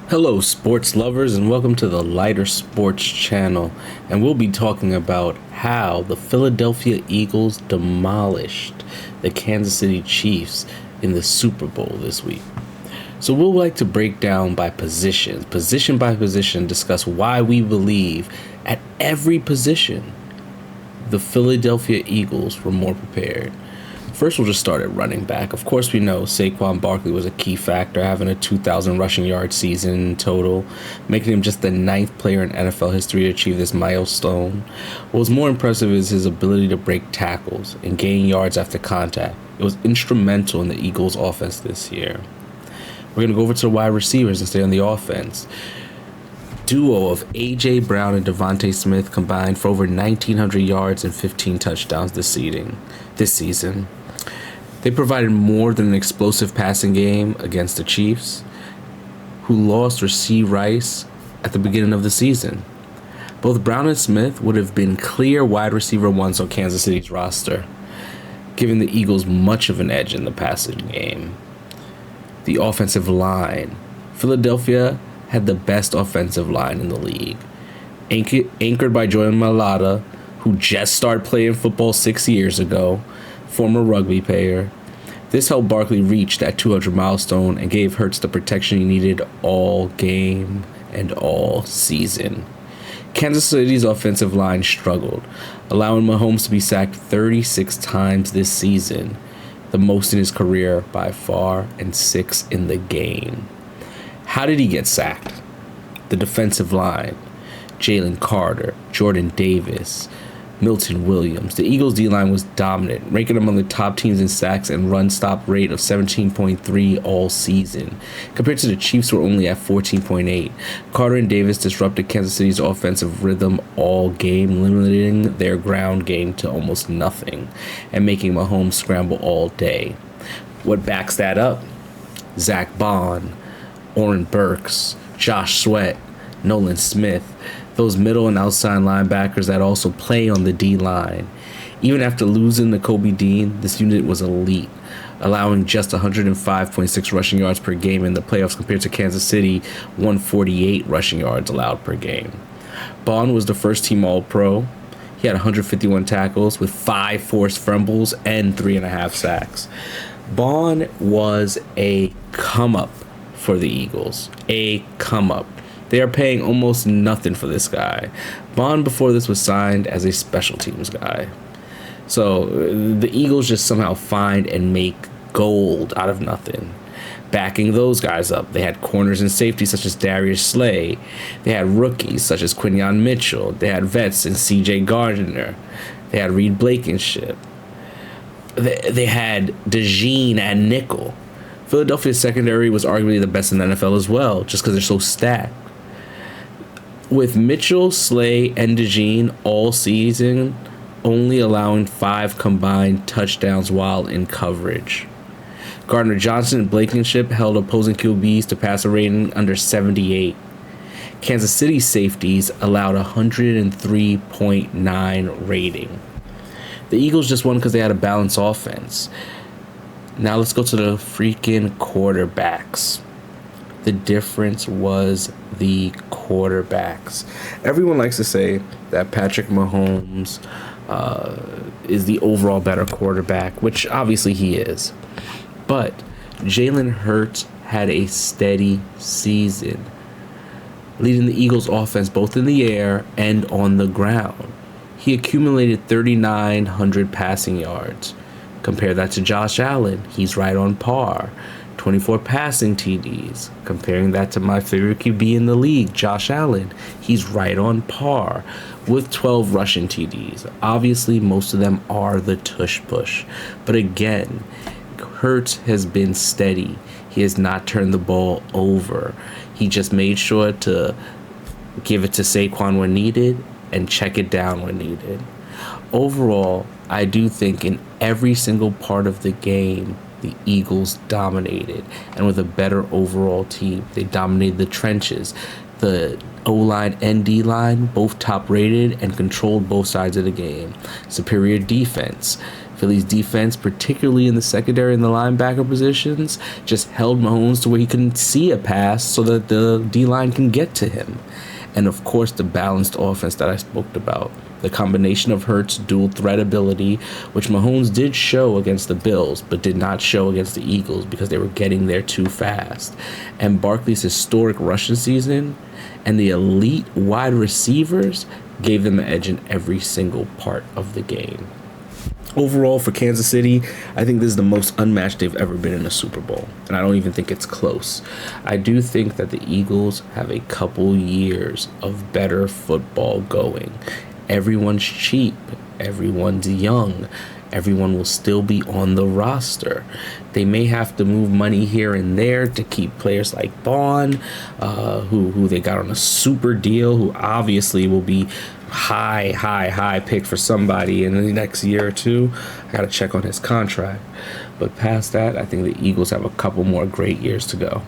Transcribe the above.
Hello, sports lovers, and welcome to the Lighter Sports channel. And we'll be talking about how the Philadelphia Eagles demolished the Kansas City Chiefs in the Super Bowl this week. So we'll like to break down by position by position, discuss why we believe at every position the Philadelphia Eagles were more prepared. First, we'll just start at running back. Of course, we know Saquon Barkley was a key factor, having a 2,000 rushing yard season in total, making him just the ninth player in NFL history to achieve this milestone. What was more impressive is his ability to break tackles and gain yards after contact. It was instrumental in the Eagles' offense this year. We're going to go over to the wide receivers and stay on the offense. Duo of A.J. Brown and DeVonta Smith combined for over 1,900 yards and 15 touchdowns this season. They provided more than an explosive passing game against the Chiefs, who lost Rasheed Rice at the beginning of the season. Both Brown and Smith would have been clear wide receiver ones on Kansas City's roster, giving the Eagles much of an edge in the passing game. The offensive line. Philadelphia had the best offensive line in the league. Anchored by Jordan Mailata, who just started playing football 6 years ago, former rugby player. This helped Barkley reach that 200 milestone and gave Hurts the protection he needed all game and all season. Kansas City's offensive line struggled, allowing Mahomes to be sacked 36 times this season, the most in his career by far, and 6 in the game. How did he get sacked? The defensive line. Jalen Carter, Jordan Davis, Milton Williams. The Eagles' D-line was dominant, ranking among the top teams in sacks and run-stop rate of 17.3 all season, compared to the Chiefs who were only at 14.8. Carter and Davis disrupted Kansas City's offensive rhythm all game, limiting their ground game to almost nothing, and making Mahomes scramble all day. What backs that up? Zach Bond, Oren Burks, Josh Sweat, Nolan Smith, those middle and outside linebackers that also play on the D-line. Even after losing to Kobe Dean, this unit was elite, allowing just 105.6 rushing yards per game in the playoffs compared to Kansas City 148 rushing yards allowed per game. Bond was the first team All-Pro. He had 151 tackles with 5 forced fumbles and 3.5 sacks. Bond was a come-up for the Eagles. A come-up. They are paying almost nothing for this guy. Bond before this was signed as a special teams guy. So the Eagles just somehow find and make gold out of nothing. Backing those guys up, they had corners and safeties such as Darius Slay. They had rookies such as Quinyon Mitchell. They had vets in C.J. Gardner. They had Reed Blankenship. They had DeJean at nickel. Philadelphia's secondary was arguably the best in the NFL as well, just because they're so stacked. With Mitchell, Slay, and DeJean all season only allowing 5 combined touchdowns while in coverage. Gardner Johnson and Blankenship held opposing QBs to passer rating under 78. Kansas City safeties allowed 103.9 rating. The Eagles just won because they had a balanced offense. Now let's go to the freaking quarterbacks. The difference was the quarterbacks. Everyone likes to say that Patrick Mahomes is the overall better quarterback, which obviously he is. But Jalen Hurts had a steady season, leading the Eagles' offense both in the air and on the ground. He accumulated 3,900 passing yards. Compare that to Josh Allen. He's right on par. 24 passing TDs. Comparing that to my favorite QB in the league, Josh Allen. He's right on par with 12 rushing TDs. Obviously, most of them are the tush push. But again, Hurts has been steady. He has not turned the ball over. He just made sure to give it to Saquon when needed and check it down when needed. Overall, I do think in every single part of the game, the Eagles dominated. And with a better overall team, they dominated the trenches. The O-line and D-line, both top-rated and controlled both sides of the game. Superior defense. Philly's defense, particularly in the secondary and the linebacker positions, just held Mahomes to where he couldn't see a pass so that the D-line can get to him. And of course, the balanced offense that I spoke about. The combination of Hurts' dual threat ability, which Mahomes did show against the Bills, but did not show against the Eagles because they were getting there too fast. And Barkley's historic rushing season and the elite wide receivers gave them an edge in every single part of the game. Overall, for Kansas City, I think this is the most unmatched they've ever been in a Super Bowl, and I don't even think it's close. I do think that the Eagles have a couple years of better football going. Everyone's cheap, everyone's young, everyone will still be on the roster. They may have to move money here and there to keep players like Bond, who they got on a super deal, who obviously will be high pick for somebody in the next year or two. I got to check on his contract. But past that, I think the Eagles have a couple more great years to go.